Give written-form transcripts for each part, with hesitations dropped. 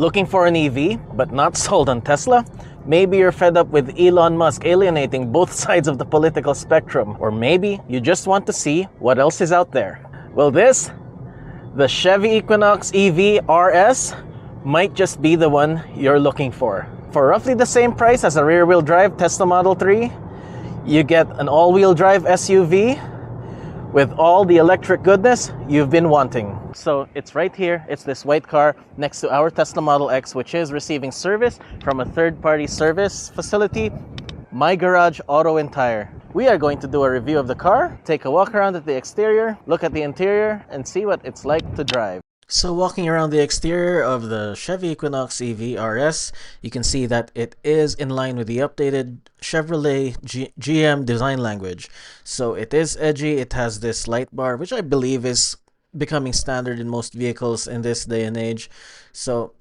Looking for an EV, but not sold on Tesla? Maybe you're fed up with Elon Musk alienating both sides of the political spectrum. Or maybe you just want to see what else is out there. Well, the Chevy Equinox EV RS, might just be the one you're looking for. For roughly the same price as a rear-wheel drive Tesla Model 3, you get an all-wheel drive SUV with all the electric goodness you've been wanting. So it's right here, it's this white car next to our Tesla Model X, which is receiving service from a third-party service facility, My Garage Auto and Tire. We are going to do a review of the car, take a walk around at the exterior, look at the interior, and see what it's like to drive. So walking around the exterior of the Chevy Equinox EV RS, you can see that it is in line with the updated Chevrolet GM design language. So it is edgy, it has this light bar, which I believe is becoming standard in most vehicles in this day and age. So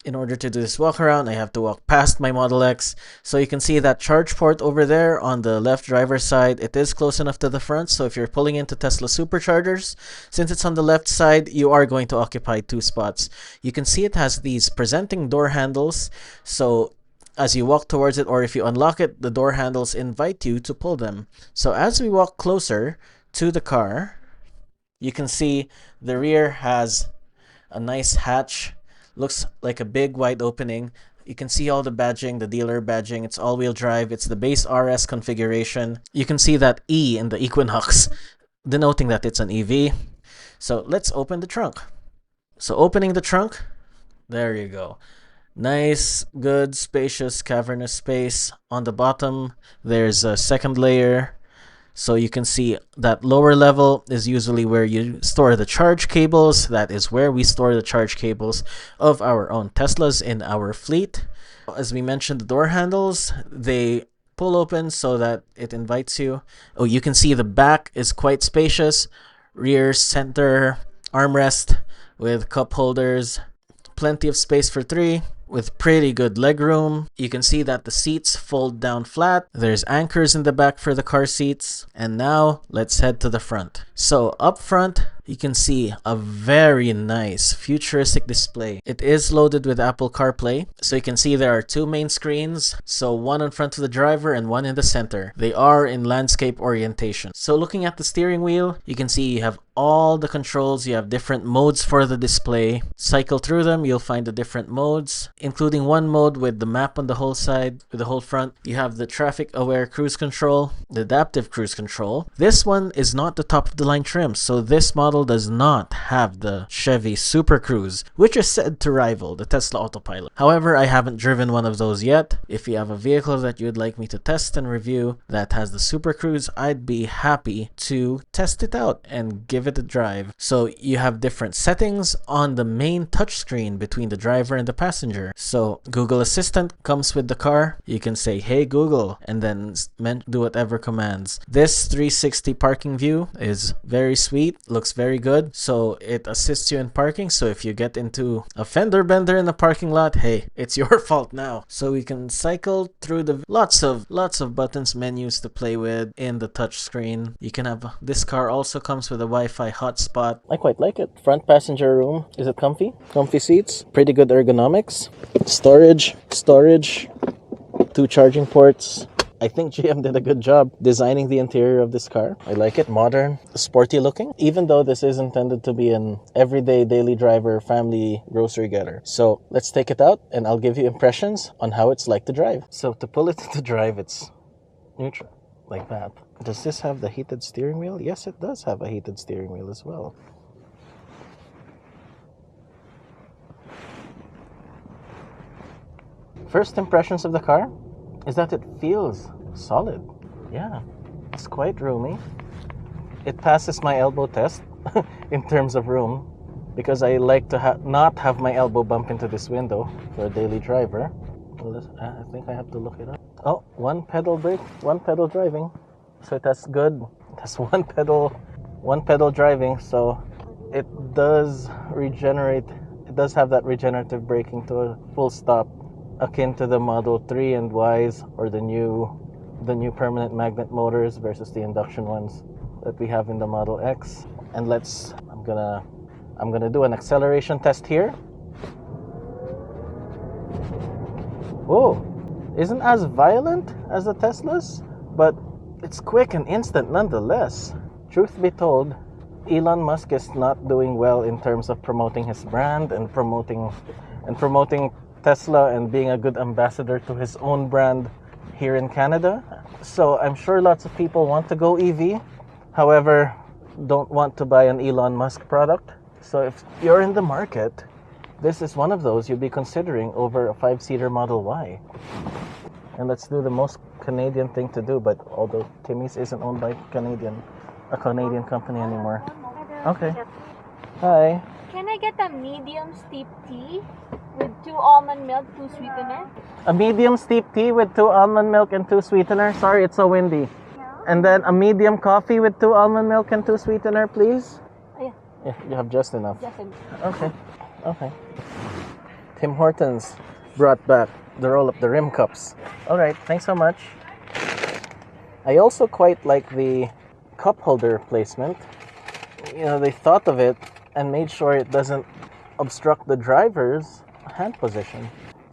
in order to do this walk around, I have to walk past my Model X. So you can see that charge port over there on the left driver's side. It is close enough to the front, so if you're pulling into Tesla superchargers, since it's on the left side, you are going to occupy 2 spots. You can see it has these presenting door handles, so as you walk towards it, or if you unlock it, the door handles invite you to pull them. So as we walk closer to the car, you can see the rear has a nice hatch. Looks like a big wide opening. You can see all the badging, the dealer badging. It's all-wheel drive. It's the base RS configuration. You can see that E in the Equinox, denoting that it's an EV. So let's open the trunk. So opening the trunk, there you go. Nice, good, spacious, cavernous space. On the bottom, there's a second layer. So you can see that lower level is usually where you store the charge cables. That is where we store the charge cables of our own Teslas in our fleet. As we mentioned, the door handles, they pull open so that it invites you. Oh, you can see the back is quite spacious. Rear center armrest with cup holders. Plenty of space for 3. With pretty good leg room. You can see that the seats fold down flat. There's anchors in the back for the car seats. And now let's head to the front. So up front, you can see a very nice futuristic display. It is loaded with Apple CarPlay. So you can see there are 2 main screens. So one in front of the driver and one in the center. They are in landscape orientation. So looking at the steering wheel, you can see you have all the controls. You have different modes for the display. Cycle through them, you'll find the different modes, including one mode with the map on the whole side, with the whole front. You have the traffic aware cruise control, the adaptive cruise control. This one is not the top of the line trim, so this model does not have the Chevy Super Cruise, which is said to rival the Tesla Autopilot. However, I haven't driven one of those yet. If you have a vehicle that you'd like me to test and review that has the Super Cruise, I'd be happy to test it out and give it a drive. So you have different settings on the main touchscreen between the driver and the passenger. So Google Assistant comes with the car. You can say, "Hey Google," and then do whatever commands. This 360 parking view is very sweet, looks very good. So it assists you in parking. So if you get into a fender bender in the parking lot, hey, it's your fault now. So we can cycle through the lots of buttons, menus to play with in the touchscreen. You can have, this car also comes with a Wi-Fi hotspot. I quite like it. Front passenger room, is it comfy? Comfy seats, pretty good ergonomics. Storage, 2 charging ports. I think GM did a good job designing the interior of this car. I like it, modern, sporty looking, even though this is intended to be an everyday daily driver family grocery getter. So let's take it out and I'll give you impressions on how it's like to drive. So to pull it to drive, it's neutral, like that. Does this have the heated steering wheel? Yes, it does have a heated steering wheel as well. First impressions of the car is that it feels solid. Yeah, it's quite roomy. It passes my elbow test in terms of room because I like to not have my elbow bump into this window for a daily driver. Well, I think I have to look it up. Oh, 1 pedal brake, 1 pedal driving. So that's good. That's 1 pedal driving. So it does regenerate. It does have that regenerative braking to a full stop, akin to the Model 3 and Ys, or the new permanent magnet motors versus the induction ones that we have in the Model X. And I'm gonna do an acceleration test here. Whoa, isn't as violent as the Teslas, but it's quick and instant nonetheless. Truth be told, Elon Musk is not doing well in terms of promoting his brand and promoting Tesla and being a good ambassador to his own brand here in Canada. So I'm sure lots of people want to go EV, however, don't want to buy an Elon Musk product. So if you're in the market, this is one of those you'd be considering over a 5-seater Model Y. And let's do the most Canadian thing to do, but although Timmy's isn't owned by a Canadian company anymore. Okay. Hi. Can I get a medium steep tea with 2 almond milk, 2 sweetener? A medium steep tea with 2 almond milk and 2 sweetener. Sorry, it's so windy. Yeah. And then a medium coffee with 2 almond milk and 2 sweetener, please. Oh, yeah. Yeah, you have just enough. Just enough. Okay. Okay. Tim Hortons brought back the roll up the rim cups. All right, thanks so much. I also quite like the cup holder placement. You know, they thought of it and made sure it doesn't obstruct the driver's hand position.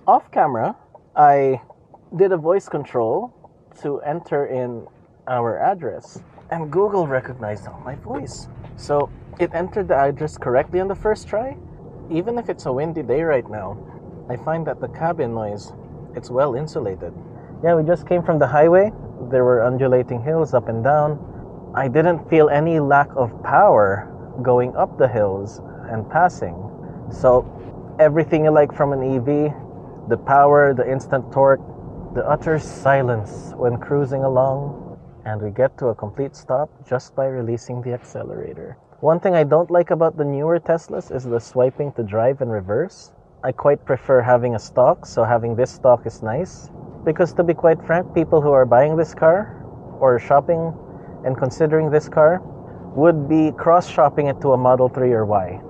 Off camera, I did a voice control to enter in our address, and Google recognized my voice. So it entered the address correctly on the first try. Even if it's a windy day right now, I find that the cabin noise, it's well insulated. Yeah, we just came from the highway. There were undulating hills up and down. I didn't feel any lack of power going up the hills and passing. So everything you like from an EV, the power, the instant torque, the utter silence when cruising along, and we get to a complete stop just by releasing the accelerator. One thing I don't like about the newer Teslas is the swiping to drive and reverse. I quite prefer having a stock, so having this stock is nice. Because to be quite frank, people who are buying this car or shopping and considering this car would be cross-shopping it to a Model 3 or Y.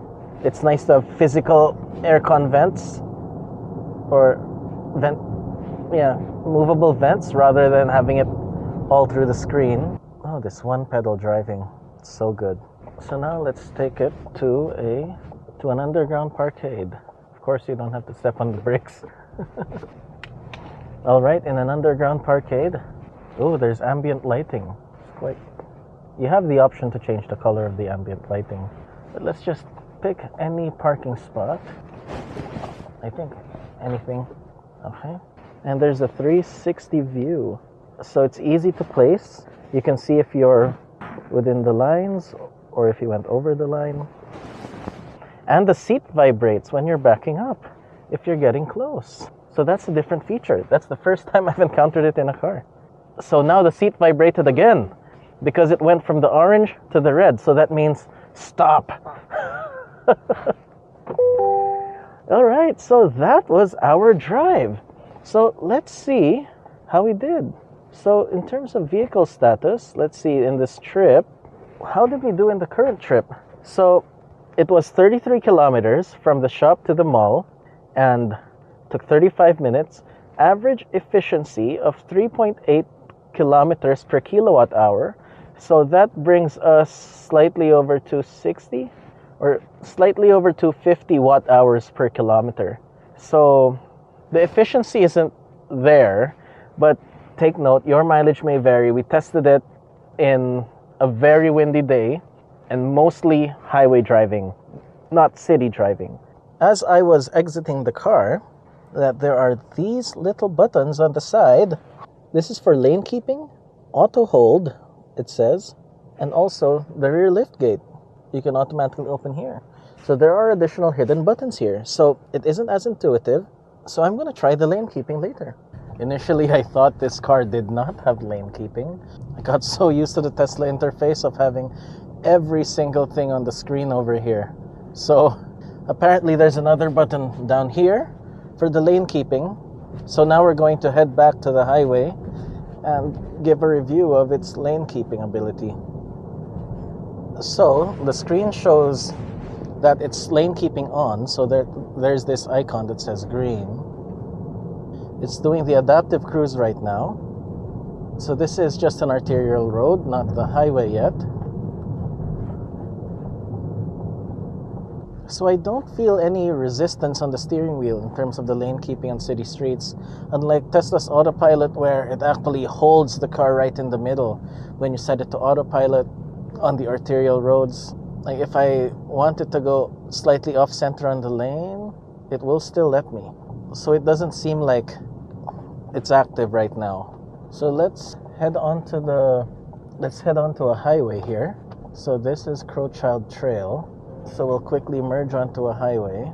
It's nice to have physical aircon vents or movable vents rather than having it all through the screen. Oh, this one pedal driving, it's so good. So now let's take it to an underground parkade. Of course, you don't have to step on the brakes. All right, in an underground parkade. Oh, there's ambient lighting. It's quite. You have the option to change the color of the ambient lighting, but let's just pick any parking spot. I think anything. Okay. And there's a 360 view, so it's easy to place. You can see if you're within the lines or if you went over the line. And the seat vibrates when you're backing up if you're getting close. So that's a different feature. That's the first time I've encountered it in a car. So now the seat vibrated again because it went from the orange to the red. So that means stop. All right, so that was our drive. So let's see how we did. So in terms of vehicle status, let's see in this trip, how did we do in the current trip? So it was 33 kilometers from the shop to the mall and took 35 minutes. Average efficiency of 3.8 kilometers per kilowatt hour. So that brings us slightly over 260 or slightly over 250 watt hours per kilometer. So the efficiency isn't there, but take note, your mileage may vary. We tested it in a very windy day and mostly highway driving, not city driving. As I was exiting the car, that there are these little buttons on the side. This is for lane keeping, auto hold, it says, and also the rear lift gate. You can automatically open here. So there are additional hidden buttons here. So it isn't as intuitive. So I'm going to try the lane keeping later. Initially, I thought this car did not have lane keeping. I got so used to the Tesla interface of having every single thing on the screen over here. So apparently there's another button down here for the lane keeping. So now we're going to head back to the highway and give a review of its lane keeping ability. So the screen shows that it's lane keeping on, so there's this icon that says green. It's doing the adaptive cruise right now. So this is just an arterial road, not the highway yet. So I don't feel any resistance on the steering wheel in terms of the lane keeping on city streets, unlike Tesla's Autopilot, where it actually holds the car right in the middle when you set it to Autopilot on the arterial roads. Like if I wanted to go slightly off center on the lane, it will still let me. So it doesn't seem like it's active right now. So let's head on to a highway here. So this is Crowchild Trail. So we'll quickly merge onto a highway.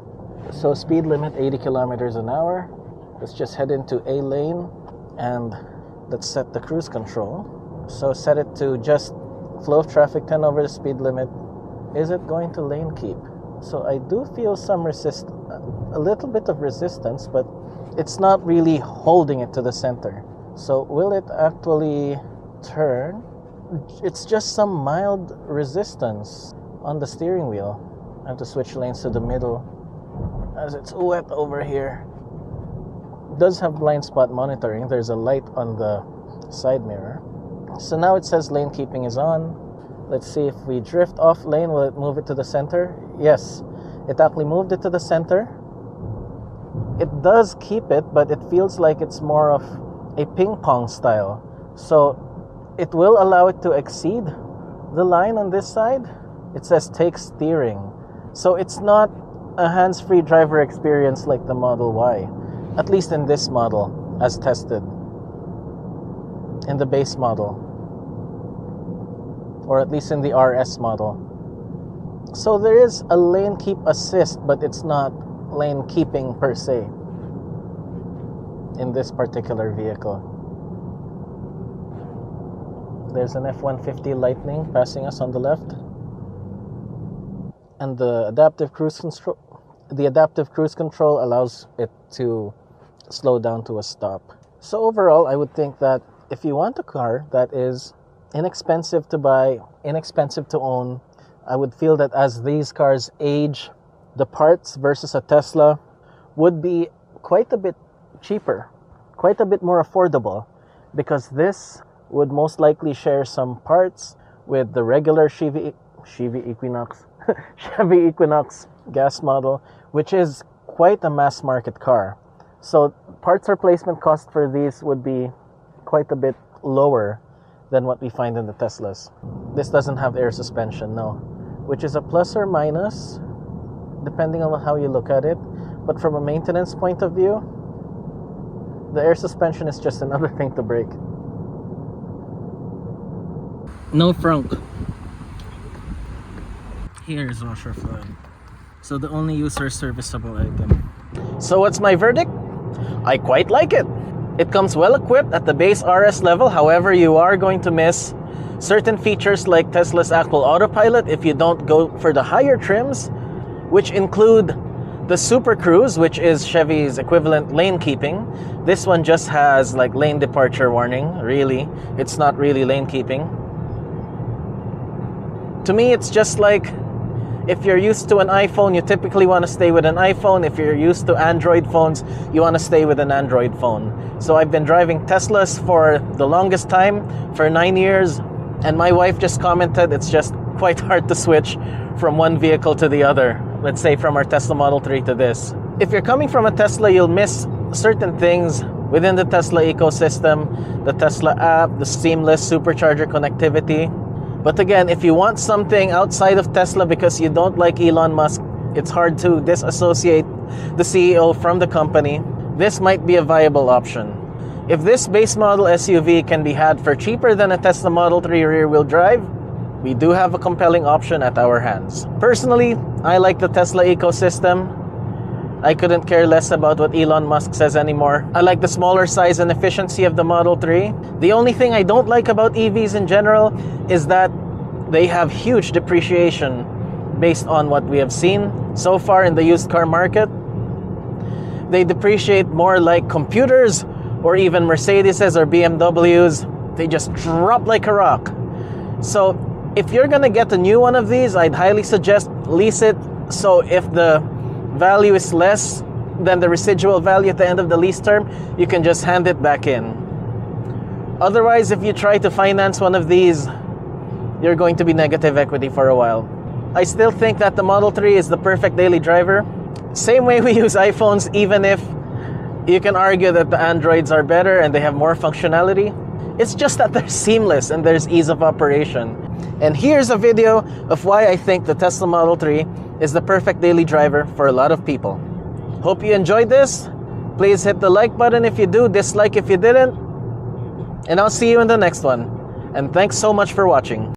So speed limit 80 kilometers an hour. Let's just head into A lane and let's set the cruise control. So set it to just flow of traffic 10 over the speed limit. Is it going to lane keep? So I do feel some a little bit of resistance, but it's not really holding it to the center. So will it actually turn? It's just some mild resistance on the steering wheel. I have to switch lanes to the middle as it's wet over here. It does have blind spot monitoring. There's a light on the side mirror. So now it says lane keeping is on. Let's see if we drift off lane, will it move it to the center? Yes, it actually moved it to the center. It does keep it, but it feels like it's more of a ping pong style. So it will allow it to exceed the line on this side. It says take steering. So it's not a hands-free driver experience like the Model Y, at least in this model as tested, in the base model, or at least in the RS model. So there is a lane keep assist, but it's not lane keeping per se in this particular vehicle. There's an F-150 Lightning passing us on the left. And the adaptive cruise control allows it to slow down to a stop. So overall, I would think that if you want a car that is inexpensive to buy, inexpensive to own, I would feel that as these cars age, the parts versus a Tesla would be quite a bit cheaper, quite a bit more affordable, because this would most likely share some parts with the regular Chevy Equinox Chevy Equinox gas model, which is quite a mass market car. So parts replacement cost for these would be quite a bit lower than what we find in the Teslas. This doesn't have air suspension, no, which is a plus or minus depending on how you look at it. But from a maintenance point of view, the air suspension is just another thing to break. No FRUNK. Here's washer fluid. So the only user serviceable item. So what's my verdict? I quite like it. It comes well equipped at the base RS level. However, you are going to miss certain features like Tesla's actual Autopilot if you don't go for the higher trims, which include the Super Cruise, which is Chevy's equivalent lane keeping. This one just has like lane departure warning. Really, it's not really lane keeping. To me, it's just like, if you're used to an iPhone, you typically want to stay with an iPhone. If you're used to Android phones, you want to stay with an Android phone. So I've been driving Teslas for the longest time, for 9 years, and my wife just commented it's just quite hard to switch from one vehicle to the other. Let's say from our Tesla Model 3 to this. If you're coming from a Tesla, you'll miss certain things within the Tesla ecosystem, the Tesla app, the seamless supercharger connectivity. But again, if you want something outside of Tesla because you don't like Elon Musk, it's hard to disassociate the CEO from the company, this might be a viable option. If this base model SUV can be had for cheaper than a Tesla Model 3 rear-wheel drive, we do have a compelling option at our hands. Personally, I like the Tesla ecosystem. I couldn't care less about what Elon Musk says anymore. I like the smaller size and efficiency of the Model 3. The only thing I don't like about EVs in general is that they have huge depreciation based on what we have seen so far in the used car market. They depreciate more like computers or even Mercedes or BMWs. They just drop like a rock. So if you're gonna get a new one of these, I'd highly suggest lease it. So if the value is less than the residual value at the end of the lease term, you can just hand it back in. Otherwise, if you try to finance one of these, you're going to be negative equity for a while. I still think that the Model 3 is the perfect daily driver. Same way we use iPhones, even if you can argue that the Androids are better and they have more functionality. It's just that they're seamless and there's ease of operation. And here's a video of why I think the Tesla Model 3 is the perfect daily driver for a lot of people. Hope you enjoyed this. Please hit the like button if you do, dislike if you didn't. And I'll see you in the next one. And thanks so much for watching.